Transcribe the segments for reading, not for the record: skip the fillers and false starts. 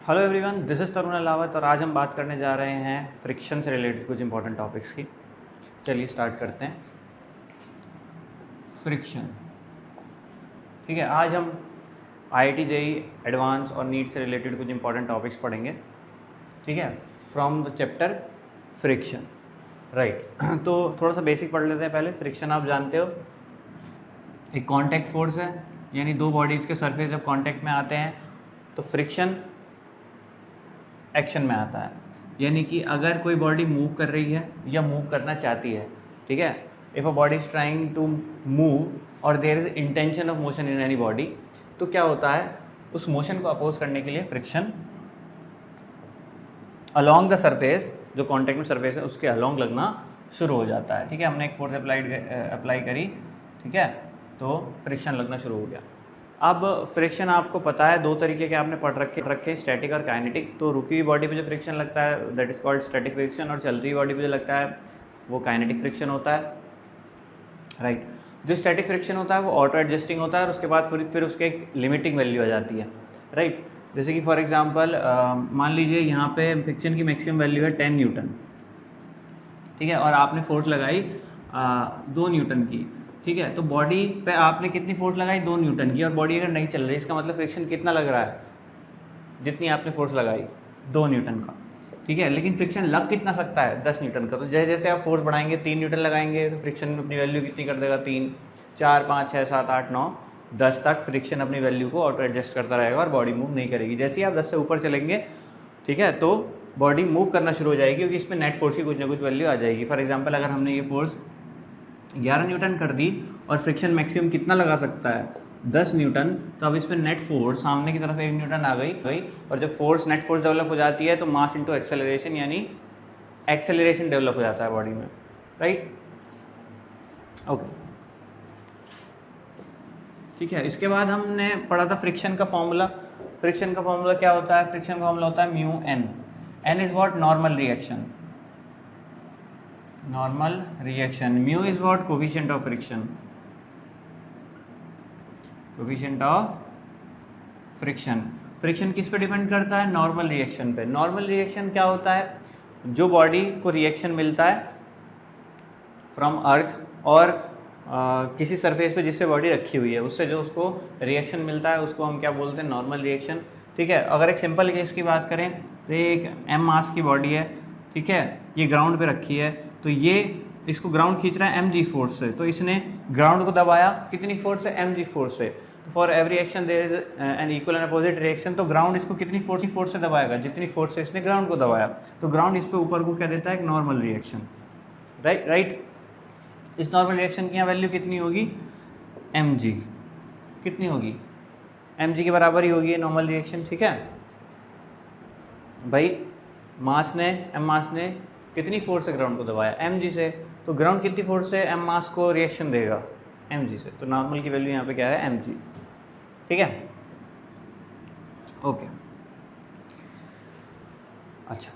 Hello everyone, this is तरुण अलावत और आज हम बात करने जा रहे हैं फ्रिक्शन से रिलेटेड कुछ इंपॉर्टेंट टॉपिक्स की। चलिए स्टार्ट करते हैं। फ्रिक्शन, ठीक है। आज हम IIT JEE एडवांस और नीट से रिलेटेड कुछ इंपॉर्टेंट टॉपिक्स पढ़ेंगे, ठीक है, from the chapter friction, right. तो थोड़ा सा बेसिक पढ़ लेते हैं पहले। फ्रिक्शन आप जानते हो, एक कॉन्टैक्ट फोर्स है, यानी दो बॉडीज़ के सरफेस जब कॉन्टैक्ट में आते हैं तो फ्रिक्शन एक्शन में आता है। यानी कि अगर कोई बॉडी मूव कर रही है या मूव करना चाहती है, ठीक है, if a body is trying to move और there is intention of motion in any body, तो क्या होता है, उस मोशन को अपोज करने के लिए फ्रिक्शन अलोंग द सरफेस, जो कॉन्टैक्ट में सरफेस है उसके अलोंग लगना शुरू हो जाता है, ठीक है। हमने एक फोर्स अप्लाई करी, ठीक है, तो फ्रिक्शन लगना शुरू हो गया। अब फ्रिक्शन आपको पता है दो तरीके के आपने पढ़ रखे स्टैटिक और काइनेटिक। तो रुकी हुई बॉडी पे जो फ्रिक्शन लगता है that is called static friction, और चल रही बॉडी पे जो लगता है वो काइनेटिक फ्रिक्शन होता है, राइट। जो स्टैटिक फ्रिक्शन होता है वो ऑटो एडजस्टिंग होता है और उसके बाद फिर उसके एक लिमिटिंग वैल्यू आ जाती है, राइट। जैसे कि फॉर एग्जांपल मान लीजिए यहाँ पे फ्रिक्शन की मैक्सिमम वैल्यू है 10 न्यूटन, ठीक है, और आपने फोर्स लगाई 2 न्यूटन की, ठीक है। तो बॉडी पे आपने कितनी फोर्स लगाई, 2 न्यूटन की, और बॉडी अगर नहीं चल रही, इसका मतलब फ्रिक्शन कितना लग रहा है, जितनी आपने फोर्स लगाई 2 न्यूटन का, ठीक है। लेकिन फ्रिक्शन लग कितना सकता है, 10 न्यूटन का। तो जैसे जैसे आप फोर्स बढ़ाएंगे, 3 न्यूटन लगाएंगे तो फ्रिक्शन अपनी वैल्यू कितनी कर देगा, 3, 4, 5, 6, 7, 8, 9, 10 तक फ्रिक्शन अपनी वैल्यू को ऑटो एडजस्ट करता रहेगा और बॉडी मूव नहीं करेगी। जैसे ही आप 10 से ऊपर चलेंगे, ठीक है, तो बॉडी मूव करना शुरू हो जाएगी, क्योंकि इसमें नेट फोर्स की कुछ ना कुछ वैल्यू आ जाएगी। फॉर एग्जाम्पल अगर हमने ये फोर्स 11 न्यूटन कर दी और फ्रिक्शन मैक्सिमम कितना लगा सकता है, 10 न्यूटन, तो अब इसमें नेट फोर्स सामने की तरफ 1 न्यूटन आ गई। और जब नेट फोर्स डेवलप हो जाती है तो मास इंटू एक्सेलरेशन, यानी एक्सेलरेशन डेवलप हो जाता है बॉडी में, राइट। ओके, ठीक है। इसके बाद हमने पढ़ा था फ्रिक्शन का फॉर्मूला। फ्रिक्शन का फॉर्मूला क्या होता है, फ्रिक्शन का फॉर्मूला होता है mu N. N is what, normal reaction, normal reaction. Mu is what, coefficient of friction, coefficient of friction. Friction किस पे डिपेंड करता है, नॉर्मल रिएक्शन पे। नॉर्मल रिएक्शन क्या होता है, जो बॉडी को रिएक्शन मिलता है फ्रॉम अर्थ और किसी सरफेस पे जिस पे बॉडी रखी हुई है, उससे जो उसको रिएक्शन मिलता है उसको हम क्या बोलते हैं, नॉर्मल रिएक्शन, ठीक है। अगर एक सिंपल केस की बात करें तो ये एक m मास की बॉडी है, ठीक है, ये ग्राउंड पे रखी है, तो ये इसको ग्राउंड खींच रहा है mg फोर्स से, तो इसने ग्राउंड को दबाया कितनी फोर्स से, mg फोर्स से। तो for every action there is an equal and opposite reaction, तो ग्राउंड इसको कितनी फोर्स से दबाएगा, जितनी फोर्स से इसने ग्राउंड को दबाया। तो ग्राउंड इस पे ऊपर को क्या देता है, एक नॉर्मल रिएक्शन, राइट। इस नॉर्मल रिएक्शन की यहाँ वैल्यू कितनी होगी, mg, कितनी होगी, mg के बराबर ही होगी नॉर्मल रिएक्शन, ठीक है भाई। मास ने m मास ने कितनी फोर्स से ग्राउंड को दबाया, mg से, तो ग्राउंड कितनी फोर्स से m मास को रिएक्शन देगा, mg से। तो नॉर्मल की वैल्यू यहाँ पे क्या है, mg, ठीक है, ओके। अच्छा,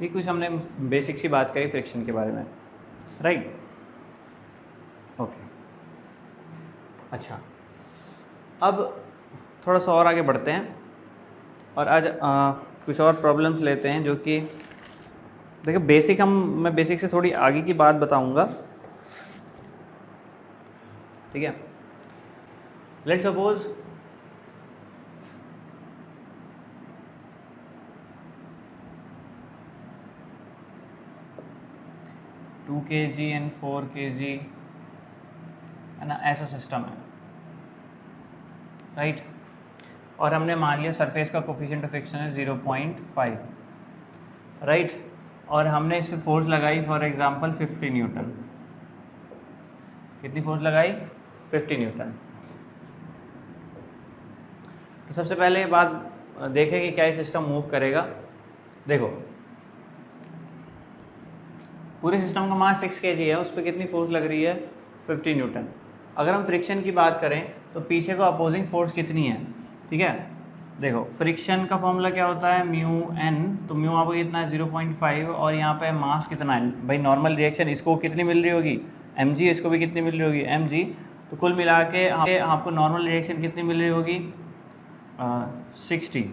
ये कुछ हमने बेसिक सी बात करी फ्रिक्शन के बारे में, राइट, ओके। अच्छा, अब थोड़ा सा और आगे बढ़ते हैं और आज कुछ और प्रॉब्लम्स लेते हैं, जो कि देखिए बेसिक मैं बेसिक से थोड़ी आगे की बात बताऊंगा, ठीक है। Let's suppose two kg and 4 kg, है ना, ऐसा सिस्टम है, राइट। और हमने मान लिया सरफेस का कोफिशिएंट ऑफ फ्रिक्शन है 0.5, राइट। और हमने इस पर फोर्स लगाई फॉर एग्जांपल 50 न्यूटन। कितनी फोर्स लगाई, 50 न्यूटन। तो सबसे पहले ये बात देखें कि क्या ये सिस्टम मूव करेगा। देखो पूरे सिस्टम का मास 6 kg है, उस पर कितनी फोर्स लग रही है, 50 न्यूटन। अगर हम फ्रिक्शन की बात करें तो पीछे को अपोजिंग फोर्स कितनी है, ठीक है। देखो फ्रिक्शन का फॉर्मूला क्या होता है, म्यू एन, तो म्यू आपको कितना है 0.5, और यहाँ पे मास कितना है भाई, नॉर्मल रिएक्शन, इसको कितनी मिल रही होगी, mg, इसको भी कितनी मिल रही होगी, mg, तो कुल मिला के आपको नॉर्मल रिएक्शन कितनी मिल रही होगी, 60।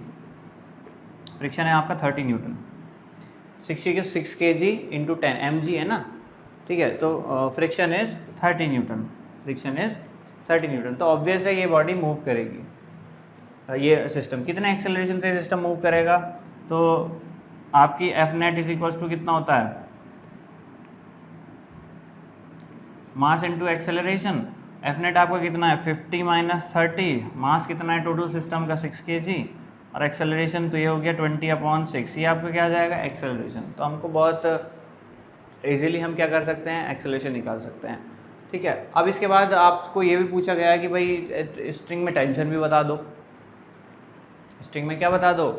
फ्रिक्शन है आपका 30 न्यूटन, 60 के 6 kg इंटू 10 mg है ना, ठीक है। तो friction is 30 Newton, friction is 30 Newton. तो ऑब्वियस है ये बॉडी मूव करेगी, ये सिस्टम कितने एक्सेलरेशन से सिस्टम मूव करेगा। तो आपकी F net is equal to कितना होता है, mass into acceleration. F net आपका कितना है 50 माइनस 30, मास कितना है टोटल सिस्टम का 6 kg, और एक्सेलरेशन तो ये हो गया 20/6, ये आपका क्या आ जाएगा एक्सेलरेशन। तो हमको बहुत इजीली हम क्या कर सकते हैं, एक्सेलरेशन निकाल सकते हैं, ठीक है। अब इसके बाद आपको ये भी पूछा गया है कि भाई स्ट्रिंग में टेंशन भी बता दो, स्ट्रिंग में क्या बता दो,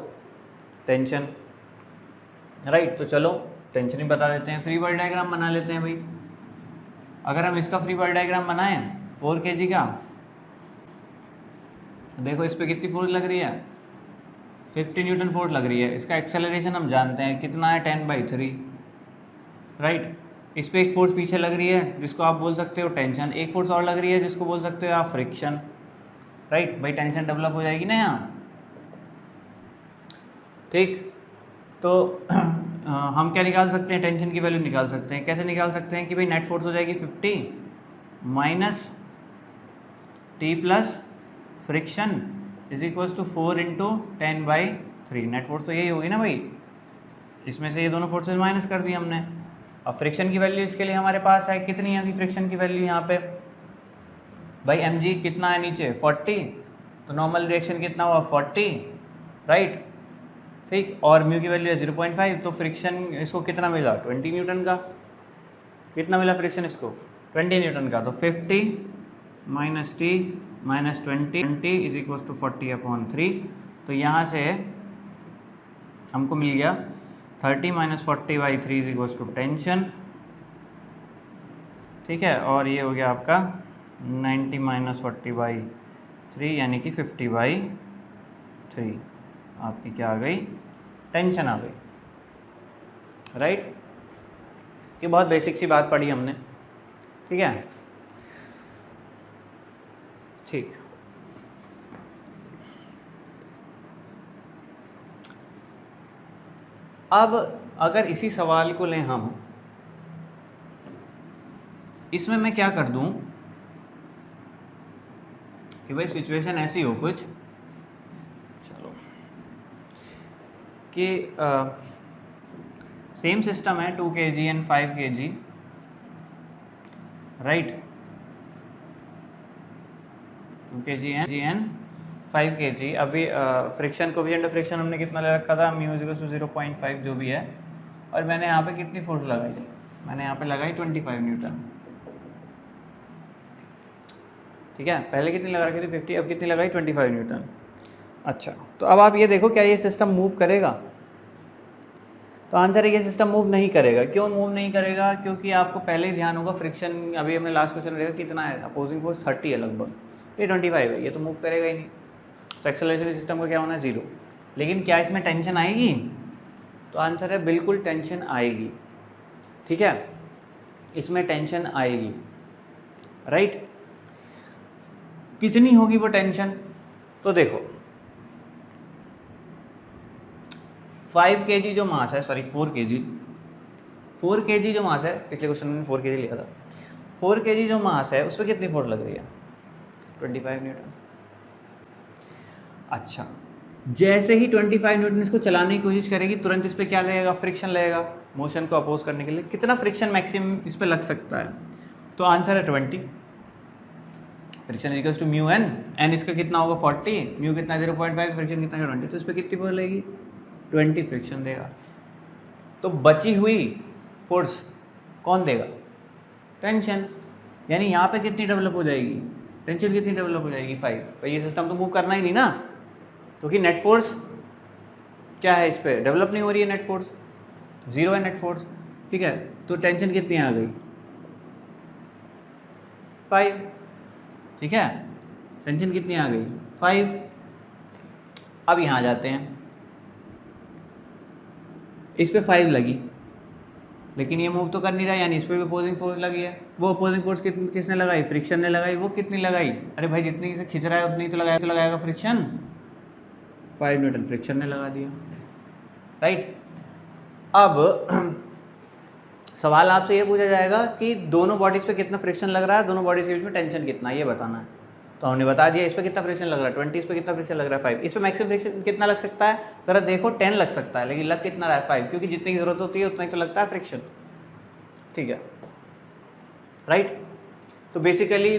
टेंशन, राइट। तो चलो टेंशन ही बता देते हैं, फ्री बॉडी डायग्राम बना लेते हैं भाई। अगर हम इसका फ्री बॉडी डायग्राम बनाएं 4 kg का, देखो इस पर कितनी फोर्स लग रही है, 50 न्यूटन फोर्स लग रही है। इसका एक्सेलरेशन हम जानते हैं कितना है 10/3, राइट। इस पर एक फोर्स पीछे लग रही है जिसको आप बोल सकते हो टेंशन, एक फोर्स और लग रही है जिसको बोल सकते हो आप फ्रिक्शन, राइट। भाई टेंशन डेवलप हो जाएगी ना यहाँ, ठीक। तो हम क्या निकाल सकते हैं, टेंशन की वैल्यू निकाल सकते हैं। कैसे निकाल सकते हैं कि भाई नेट फोर्स हो जाएगी 50 minus T plus friction is equals to 4 into 10/3। Net force तो यही होगी ना भाई, इसमें से ये दोनों फोर्सेज माइनस कर दी हमने। अब फ्रिक्शन की वैल्यू इसके लिए हमारे पास है, कितनी है फ्रिक्शन की वैल्यू यहाँ पे भाई, mg कितना है नीचे 40, तो नॉर्मल रिएक्शन कितना हुआ 40, राइट, ठीक। और म्यू की वैल्यू है 0.5, तो फ्रिक्शन इसको कितना मिला 20 न्यूटन का, कितना मिला फ्रिक्शन इसको 20 न्यूटन का। तो 50 minus T minus 20 is equal to 40/3। तो यहाँ से हमको मिल गया 30 minus 40/3 is equal to tension, ठीक है। और ये हो गया आपका 90 माइनस 40/3 यानी कि 50/3, आपकी क्या आ गई, टेंशन आ गई, राइट। ये बहुत बेसिक सी बात पढ़ी हमने, ठीक है, ठीक। अब अगर इसी सवाल को लें हम, इसमें मैं क्या कर दूं कि भाई सिचुएशन ऐसी हो कुछ, चलो कि सेम सिस्टम है 2 kg and 5 kg, right, 2 kg and 5 kg। अभी फ्रिक्शन कोफिशिएंट ऑफ फ्रिक्शन हमने कितना ले रखा था, म्यू इक्वल टू 0.5 जो भी है, और मैंने यहाँ पे कितनी फोर्स लगाई, मैंने यहाँ पे लगाई 25 न्यूटन, ठीक है। पहले कितनी लगा रखी थी 50, अब कितनी लगाई 25 न्यूटन। अच्छा, तो अब आप ये देखो क्या ये सिस्टम मूव करेगा, तो आंसर है ये सिस्टम मूव नहीं करेगा। क्यों मूव नहीं करेगा, क्योंकि आपको पहले ही ध्यान होगा फ्रिक्शन, अभी हमने लास्ट क्वेश्चन में देखा कितना है, अपोजिंग फोर्स 30 है लगभग, ये 25 है, ये तो मूव करेगा ही नहीं। तो एक्सेलरेशन सिस्टम का क्या होना है 0। लेकिन क्या इसमें टेंशन आएगी, तो आंसर है बिल्कुल टेंशन आएगी, ठीक है, इसमें टेंशन आएगी, राइट। कितनी होगी वो टेंशन, तो देखो 5 kg जो मास है, सॉरी 4 kg जो मास है, पिछले क्वेश्चन में 4 kg लिया था, 4 kg जो मास है उस पर कितनी फोर्स लग रही है 25 न्यूटन। अच्छा, जैसे ही 25 न्यूटन इसको चलाने की कोशिश करेगी, तुरंत इस पर क्या लगेगा, फ्रिक्शन लगेगा, मोशन को अपोज करने के लिए। कितना फ्रिक्शन मैक्सिमम इस पर लग सकता है, तो आंसर है 20। Friction equals to mu N इसका कितना होगा 40, म्यू कितना 0.5, फ्रिक्शन कितना 20, तो इस पर कितनी फोर्स लगेगी 20 फ्रिक्शन देगा। तो बची हुई फोर्स कौन देगा, टेंशन। यानी यहाँ पे कितनी डेवलप हो जाएगी, टेंशन कितनी डेवलप हो जाएगी 5। भाई ये सिस्टम तो मूव करना ही नहीं ना, क्योंकि नेट फोर्स क्या है, इस पर डेवलप नहीं हो रही है, नेट फोर्स 0 है नेट फोर्स, ठीक है। तो टेंशन कितनी आ गई 5, ठीक है, टेंशन कितनी आ गई 5। अब यहाँ जाते हैं, इस पे 5 लगी, लेकिन ये मूव तो कर नहीं रहा, यानी इस पर भी अपोजिंग फोर्स लगी है। वो अपोजिंग फोर्स किसने लगाई? फ्रिक्शन ने लगाई। वो कितनी लगाई? अरे भाई जितनी से खींच रहा है उतनी तो लगाएगा फ्रिक्शन। 5 न्यूटन फ्रिक्शन ने लगा दिया, राइट। अब सवाल आपसे ये पूछा जाएगा कि दोनों बॉडीज पे कितना फ्रिक्शन लग रहा है, दोनों बॉडीज के बीच में टेंशन कितना है, ये बताना है। तो हमने बता दिया इस पर कितना फ्रिक्शन लग रहा है 20, इस पर कितना फ्रिक्शन लग रहा है 5। इस पर मैक्सिमम फ्रिक्शन कितना लग सकता है? जरा देखो 10 लग सकता है, लेकिन लग कितना रहा है 5, क्योंकि जितनी की जरूरत होती है उतना ही तो लगता है फ्रिक्शन, ठीक है, राइट। तो बेसिकली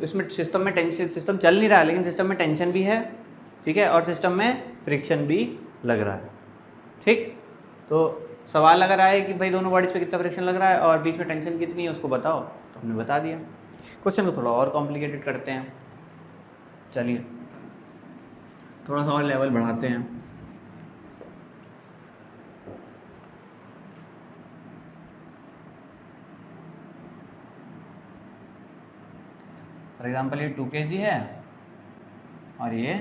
इसमें सिस्टम में टेंशन, सिस्टम चल नहीं रहा है लेकिन सिस्टम में टेंशन भी है, ठीक है, और सिस्टम में फ्रिक्शन भी लग रहा है, ठीक। तो सवाल अगर आए कि भाई दोनों बॉडीज पे कितना फ्रिक्शन लग रहा है और बीच में टेंशन कितनी है उसको बताओ, तो हमने बता दिया। क्वेश्चन को थोड़ा और कॉम्प्लिकेटेड करते हैं, चलिए थोड़ा सा और लेवल बढ़ाते हैं। फॉर एग्जाम्पल ये 2 kg है और ये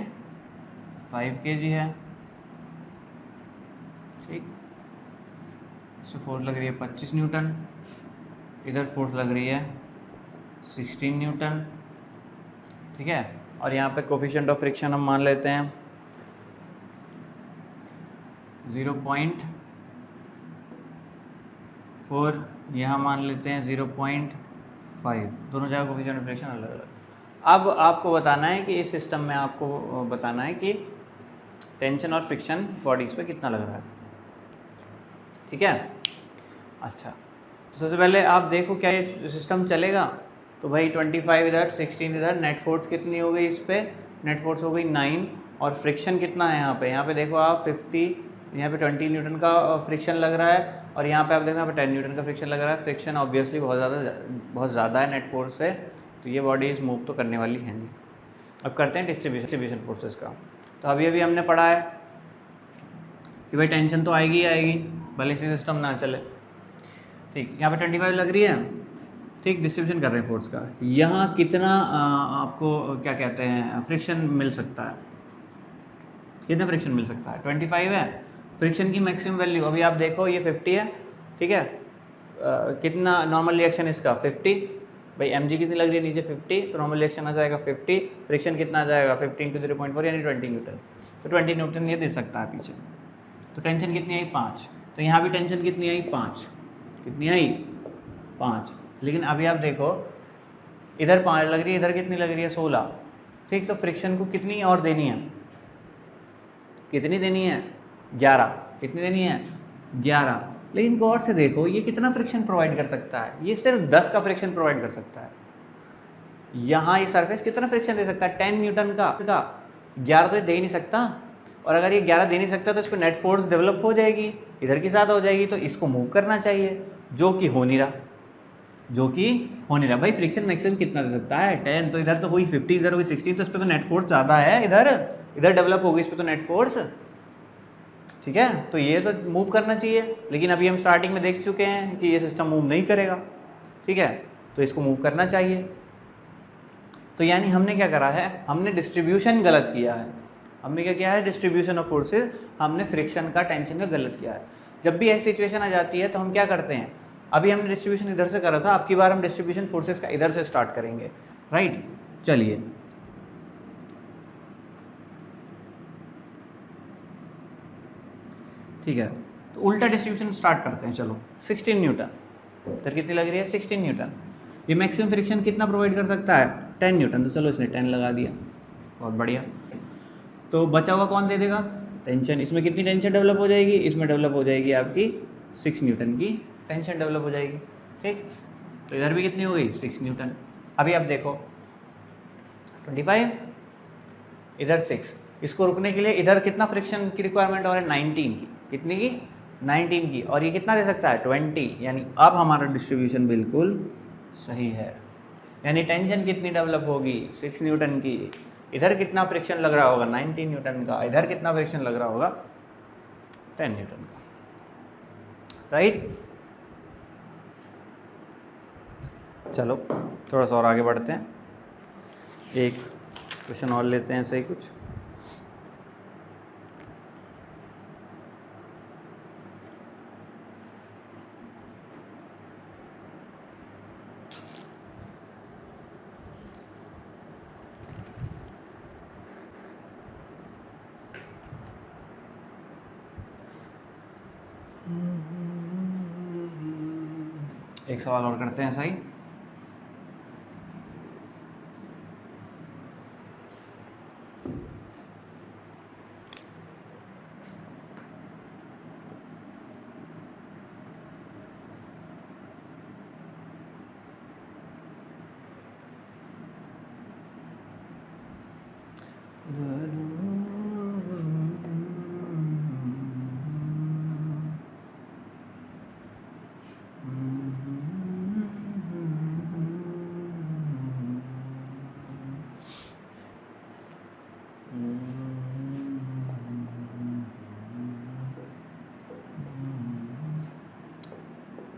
5 kg है, ठीक। इससे फोर्स लग रही है 25 न्यूटन, इधर फोर्स लग रही है 16 न्यूटन, ठीक है। और यहाँ पे कोफिशिएंट ऑफ फ्रिक्शन हम मान लेते हैं 0.4, यहाँ मान लेते हैं 0.5, दोनों जगह कोफिशिएंट ऑफ फ्रिक्शन अलग अलग। अब आपको बताना है कि इस सिस्टम में आपको बताना है कि टेंशन और फ्रिक्शन बॉडीज पे कितना लग रहा है, ठीक है। अच्छा, तो सबसे पहले आप देखो क्या ये सिस्टम चलेगा। तो भाई 25 इधर 16 इधर, नेट फोर्स कितनी हो गई इस पर? नेट फोर्स हो गई 9, और फ्रिक्शन कितना है यहाँ पे देखो आप 50, यहाँ पे 20 न्यूटन का फ्रिक्शन लग रहा है, और यहाँ पे आप देखो यहाँ पे 10 न्यूटन का फ्रिक्शन लग रहा है। फ्रिक्शन ऑब्वियसली बहुत ज़्यादा है नेट फोर्स से, तो ये बॉडीज मूव तो करने वाली हैं नहीं। अब करते हैं डिस्ट्रीब्यूशन फोर्सेस का। तो अभी हमने पढ़ा है कि भाई टेंशन तो आएगी ही आएगी भले से सिस्टम ना चले, ठीक। यहाँ पे 25 लग रही है, ठीक। डिस्ट्रीब्यूशन कर रहे हैं फोर्स का, यहाँ कितना आपको क्या कहते हैं फ्रिक्शन मिल सकता है, कितना फ्रिक्शन मिल सकता है? 25 है। फ्रिक्शन की मैक्सिमम वैल्यू अभी आप देखो ये 50 है, ठीक है। कितना नॉर्मल रिएक्शन इसका 50, भाई mg कितनी लग रही है नीचे 50, तो नॉर्मल रिएक्शन आ जाएगा 50, फ्रिक्शन कितना आ जाएगा 15 × 0.4 यानी 20 न्यूटन। तो 20 न्यूटन ये दे सकता है पीछे। तो टेंशन कितनी आई 5, तो यहाँ भी टेंशन कितनी आई 5, कितनी आई 5। लेकिन अभी आप देखो इधर 5 लग रही है, इधर कितनी लग रही है 16, ठीक। तो फ्रिक्शन को कितनी और देनी है, कितनी देनी है 11, कितनी देनी है 11। लेकिन गौर से देखो ये कितना फ्रिक्शन प्रोवाइड कर सकता है, ये सिर्फ 10 का फ्रिक्शन प्रोवाइड कर सकता है। यहाँ ये सरफेस कितना फ्रिक्शन दे सकता है 10 न्यूटन का 11 तो ये दे ही नहीं सकता, और अगर ये 11 दे नहीं सकता तो इस पर नेट फोर्स डेवलप हो जाएगी, इधर की साथ हो जाएगी, तो इसको मूव करना चाहिए, जो कि हो नहीं रहा, भाई फ्रिक्शन मैक्सिमम कितना दे सकता है 10, तो इधर तो हुई 50, इधर हुई 16, तो इस पर तो नेट फोर्स ज़्यादा है, इधर डेवलप होगी इस पर तो नेट फोर्स, ठीक है। तो ये तो मूव करना चाहिए, लेकिन अभी हम स्टार्टिंग में देख चुके हैं कि ये सिस्टम मूव नहीं करेगा, ठीक है। तो इसको मूव करना चाहिए। तो यानी हमने क्या करा है, हमने डिस्ट्रीब्यूशन गलत किया है। हमने क्या किया है, डिस्ट्रीब्यूशन ऑफ फोर्सेस, हमने फ्रिक्शन का टेंशन का गलत किया है। जब भी ऐसी सिचुएशन आ जाती है तो हम क्या करते हैं, अभी हमने डिस्ट्रीब्यूशन इधर से करा था, अब की बार हम डिस्ट्रीब्यूशन फोर्सेस का इधर से स्टार्ट करेंगे, राइट। चलिए ठीक है, तो उल्टा डिस्ट्रीब्यूशन स्टार्ट करते हैं। चलो 16 न्यूटन, इधर कितनी लग रही है 16 न्यूटन। ये मैक्सिमम फ्रिक्शन कितना प्रोवाइड कर सकता है 10 न्यूटन, तो चलो इसने 10 लगा दिया, बहुत बढ़िया। तो बचा हुआ कौन दे देगा टेंशन, इसमें कितनी टेंशन डेवलप हो जाएगी, इसमें डेवलप हो जाएगी आपकी 6 न्यूटन की टेंशन डेवलप हो जाएगी, ठीक। तो इधर भी कितनी हो गई 6 न्यूटन। अभी आप देखो 25 इधर 6, इसको रुकने के लिए इधर कितना फ्रिक्शन की रिक्वायरमेंट और है 19 की, कितनी की 19 की, और ये कितना दे सकता है 20, यानी अब हमारा डिस्ट्रीब्यूशन बिल्कुल सही है। यानी टेंशन कितनी डेवलप होगी 6 न्यूटन की, इधर कितना फ्रिक्शन लग रहा होगा 19 न्यूटन का, इधर कितना फ्रिक्शन लग रहा होगा 10 न्यूटन का, राइट। चलो थोड़ा सा और आगे बढ़ते हैं, एक क्वेश्चन और लेते हैं ऐसे ही कुछ। एक सवाल और करते हैं सही।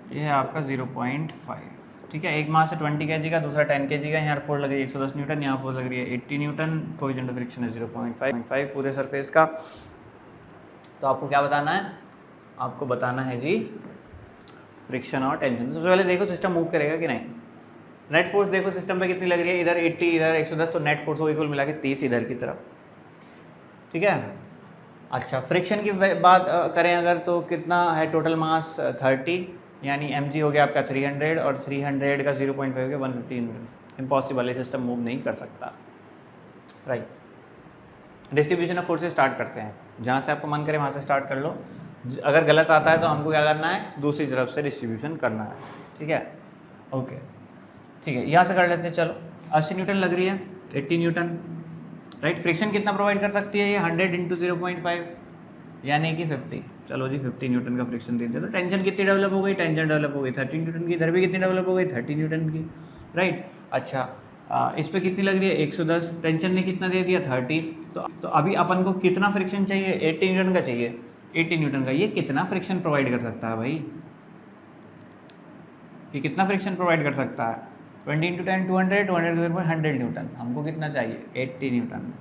ये है आपका 0.5, ठीक है। एक मास है 20 kg का, दूसरा 10 kg का। यहाँ फोर्स लग रही है 110 न्यूटन, यहाँ फोर्स लग रही है 80 न्यूटन। कोएफिशिएंट ऑफ फ्रिक्शन है 0.5 पूरे सरफेस का। तो आपको क्या बताना है? आपको बताना है जी फ्रिक्शन और टेंशन। सबसे पहले देखो सिस्टम मूव करेगा कि नहीं। नेट फोर्स देखो सिस्टम पे कितनी लग रही है, इधर 80 इधर 110, तो नेट फोर्स होगी कुल मिला के 30 इधर की तरफ, ठीक है। अच्छा, फ्रिक्शन की बात करें अगर तो कितना है टोटल मास 30, यानी mg हो गया आपका 300 और 300 का 0.5 हो गया 150 न्यूटन। इम्पॉसिबल है, सिस्टम मूव नहीं कर सकता, राइट। डिस्ट्रीब्यूशन ऑफ फोर्स से स्टार्ट करते हैं, जहाँ से आपको मन करे वहाँ से स्टार्ट कर लो। अगर गलत आता है तो हमको क्या करना है, दूसरी तरफ से डिस्ट्रीब्यूशन करना है, ठीक है। ओके, ठीक है, यहाँ से कर लेते हैं। चलो 80 न्यूटन लग रही है, 80 न्यूटन, राइट। फ्रिक्शन कितना प्रोवाइड कर सकती है ये, 100 इंटू 0.5 यानी कि 50। चलो जी 50 न्यूटन का फ्रिक्शन दे दिया। तो टेंशन कितनी डेवलप हो गई, टेंशन डेवलप हो गई 30 न्यूटन की। इधर भी कितनी डेवलप हो गई, 30 न्यूटन की, राइट। अच्छा, इस पे कितनी लग रही है, 110। टेंशन ने कितना दे दिया, 30। तो अभी अपन को कितना फ्रिक्शन चाहिए, 80 न्यूटन का चाहिए, 80 न्यूटन का। ये कितना फ्रिक्शन प्रोवाइड कर सकता है भाई, ये कितना फ्रिक्शन प्रोवाइड कर सकता है, 20 इंटू 10 200, 200 100 न्यूटन। हमको कितना चाहिए, 80 न्यूटन।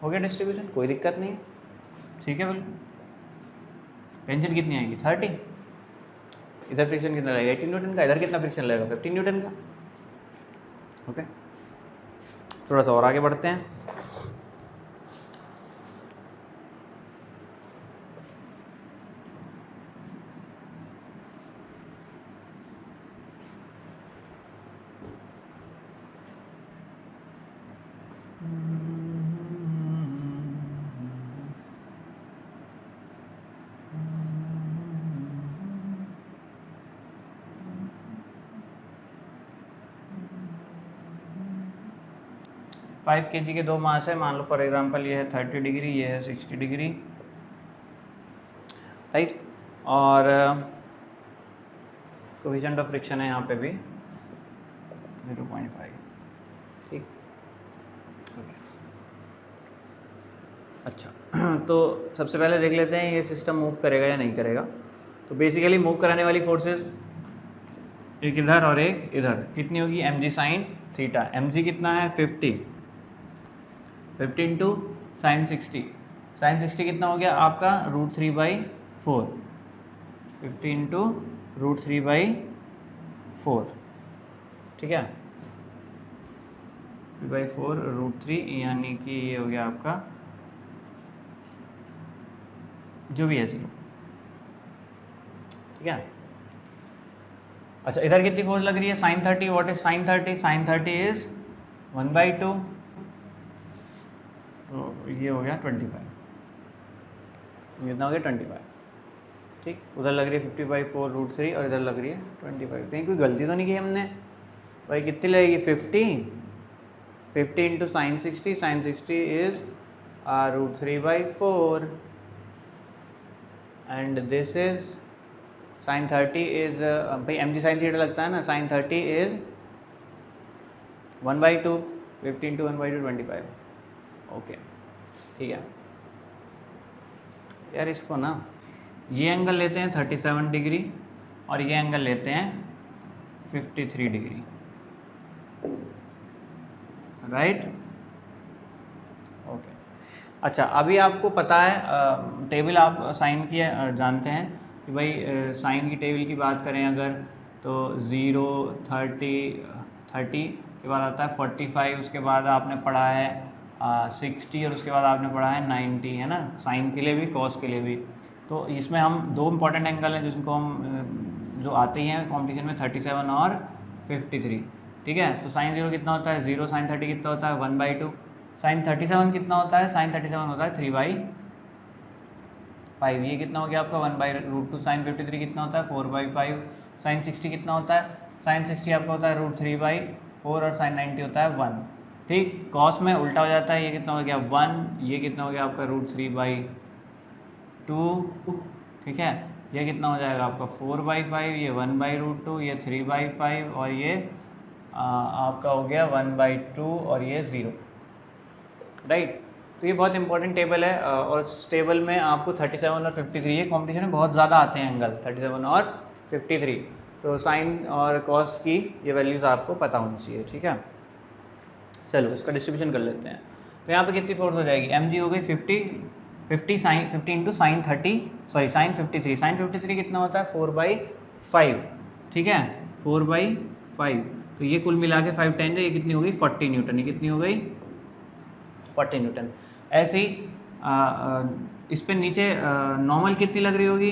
हो गया डिस्ट्रीब्यूशन, कोई दिक्कत नहीं, ठीक है। बिल्कुल, टेंशन कितनी आएगी, 30। इधर फ्रिक्शन कितना लगेगा, 80 न्यूटन का। इधर कितना फ्रिक्शन लगेगा, 50 न्यूटन का। ओके, थोड़ा सा और आगे बढ़ते हैं। फाइव kg के दो मास है, मान लो फॉर एग्जांपल ये है 30 डिग्री, ये है 60 डिग्री, राइट। और कोएफिशिएंट ऑफ फ्रिक्शन है यहाँ पे भी 0.5, ठीक, ओके। अच्छा तो सबसे पहले देख लेते हैं ये सिस्टम मूव करेगा या नहीं करेगा। तो बेसिकली मूव कराने वाली फोर्सेस एक इधर और एक इधर, कितनी होगी, mg साइन थीटा। mg कितना है, 50 इंटू साइन 60। साइन 60 कितना हो गया आपका, √3/4। 50 इंटू √3/4, ठीक है, 3/4 √3, यानी कि ये हो गया आपका जो भी है 0, ठीक है। अच्छा, इधर कितनी फोर्स लग रही है, sine 30। What is sine 30, sine 30 is 1/2, तो ये हो गया 25, कितना हो गया 25, ठीक। उधर लग रही है 50/4 √3 और इधर लग रही है 25। कहीं कोई गलती तो नहीं की हमने भाई, कितनी लगेगी, 50 into sine 60। Sine 60 is √3/4 and this is sine 30 is भाई mg साइन थीटा लगता है ना, साइन 30 इज 1/2, 50 इंटू 1/2 25, ओके, ठीक है। यार इसको ना ये एंगल लेते हैं 37 डिग्री और ये एंगल लेते हैं 53 डिग्री, राइट, ओके। अच्छा, अभी आपको पता है टेबल आप साइन की जानते हैं कि भाई साइन की टेबल की बात करें अगर तो 0 30 के बाद आता है 45, उसके बाद आपने पढ़ा है 60 और उसके बाद आपने पढ़ा है 90, है ना, साइन के लिए भी कॉस के लिए भी। तो इसमें हम दो इंपॉर्टेंट एंगल हैं जिनको हम जो आते ही हैं कॉम्पिटिशन में 37 और 53, ठीक है। तो साइन 0 कितना होता है 0, साइन 30 कितना होता है 1/2, साइन 37 कितना होता है, साइन 37 होता है 3/5, ये कितना हो गया आपका 1/√2, साइन 53 कितना होता है 4/5, साइन 60 कितना होता है, साइन 60 आपका होता है √3/4 और साइन 90 होता है 1, ठीक। कॉस में उल्टा हो जाता है, ये कितना हो गया 1, ये कितना हो गया आपका √3/2, ठीक है। ये कितना हो जाएगा आपका 4/5, ये 1/√2, ये 3/5 और ये आपका हो गया 1/2 और ये 0, राइट। तो ये बहुत इंपॉर्टेंट टेबल है और इस टेबल में आपको 37 और 53, ये कॉम्पिटिशन में बहुत ज़्यादा आते हैं एंगल 37 और 53, तो साइन और कॉस की ये वैल्यूज़ आपको पता होनी चाहिए, ठीक है। चलो इसका डिस्ट्रीब्यूशन कर लेते हैं। तो यहाँ पे कितनी फोर्स हो जाएगी, mg हो गई 50 sine 50 into sine 30, sorry sine 53, sine 53 कितना होता है 4/5, ठीक है 4/5, तो ये कुल मिला के 5 10 ये कितनी हो गई 40 न्यूटन, ये कितनी हो गई 40 न्यूटन। ऐसे ही इस पे नीचे नॉर्मल कितनी लग रही होगी,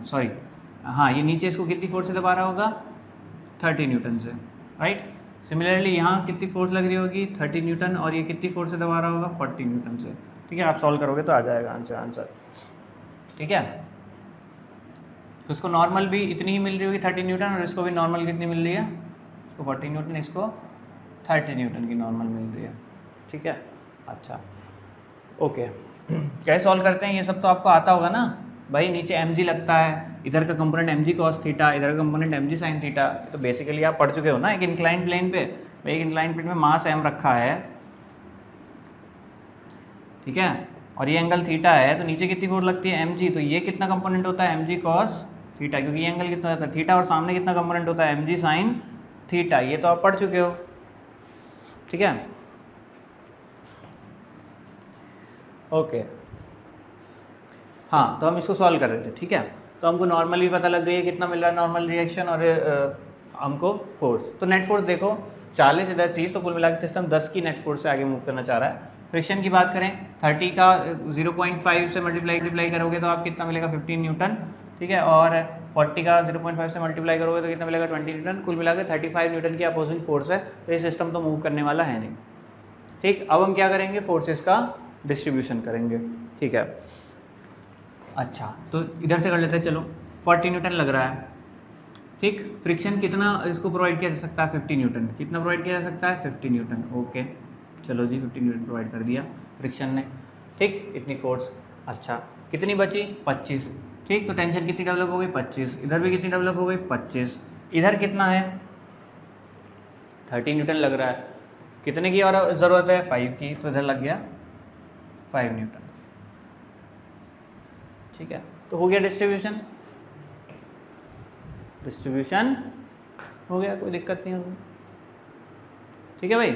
सॉरी हाँ, ये नीचे इसको कितनी फोर्स से दबा रहा होगा 30 न्यूटन से, राइट। सिमिलरली यहाँ कितनी फोर्स लग रही होगी 30 न्यूटन और ये कितनी फोर्स से दबा रहा होगा 40 न्यूटन से, ठीक है। आप सॉल्व करोगे तो आ जाएगा आंसर, ठीक है। तो इसको नॉर्मल भी इतनी ही मिल रही होगी 30 न्यूटन और इसको भी नॉर्मल कितनी मिल रही है, इसको 40 न्यूटन, इसको 30 न्यूटन की नॉर्मल मिल रही है, ठीक है। अच्छा ओके, कैसे सॉल्व करते हैं, ये सब तो आपको आता होगा ना भाई। नीचे mg लगता है, इधर का कंपोनेंट mg cos थीटा, इधर का कंपोनेंट mg sin थीटा, तो बेसिकली आप पढ़ चुके हो ना। एक इंक्लाइन प्लेन पे, एक इंक्लाइन प्लेन में मास m रखा है, ठीक है, और ये एंगल थीटा है, तो नीचे कितनी फोर्स लगती है mg, तो ये कितना कंपोनेंट होता है mg cos थीटा, क्योंकि ये एंगल कितना होता है थीटा, और सामने कितना कंपोनेंट होता है mg sin थीटा, ये तो आप पढ़ चुके हो, ठीक है। ओके हाँ, तो हम इसको सॉल्व कर रहे थे, ठीक है। तो हमको नॉर्मल भी पता लग गई है कितना मिल रहा है नॉर्मल रिएक्शन, और हमको फोर्स, तो नेट फोर्स देखो 40 इधर 30, तो कुल मिला के सिस्टम 10 की नेट फोर्स से आगे मूव करना चाह रहा है। फ्रिक्शन की बात करें 30 का 0.5 से मल्टीप्लाई करोगे तो आप कितना मिलेगा 15 न्यूटन, ठीक है, और 40 का 0.5 से मल्टीप्लाई करोगे तो कितना मिलेगा 20 न्यूटन, कुल मिला के 35 न्यूटन की अपोजिंग फोर्स है। तो ये सिस्टम तो मूव करने वाला है नहीं, ठीक। अब हम क्या करेंगे, फोर्सेस का डिस्ट्रीब्यूशन करेंगे, ठीक है। अच्छा तो इधर से कर लेते हैं, चलो 40 न्यूटन लग रहा है, ठीक। फ्रिक्शन कितना इसको प्रोवाइड किया जा सकता है 50 न्यूटन, कितना प्रोवाइड किया जा सकता है 50 न्यूटन, ओके चलो जी 50 न्यूटन प्रोवाइड कर दिया फ्रिक्शन ने, ठीक, इतनी फोर्स। अच्छा कितनी बची 25, ठीक, तो टेंशन कितनी डेवलप हो गई 25, इधर भी कितनी डेवलप हो गई 25, इधर कितना है 30 न्यूटन लग रहा है, कितने की और ज़रूरत है 5 की, तो इधर लग गया 5 न्यूटन, ठीक है। तो हो गया डिस्ट्रीब्यूशन हो गया, कोई दिक्कत नहीं होगी, ठीक है भाई।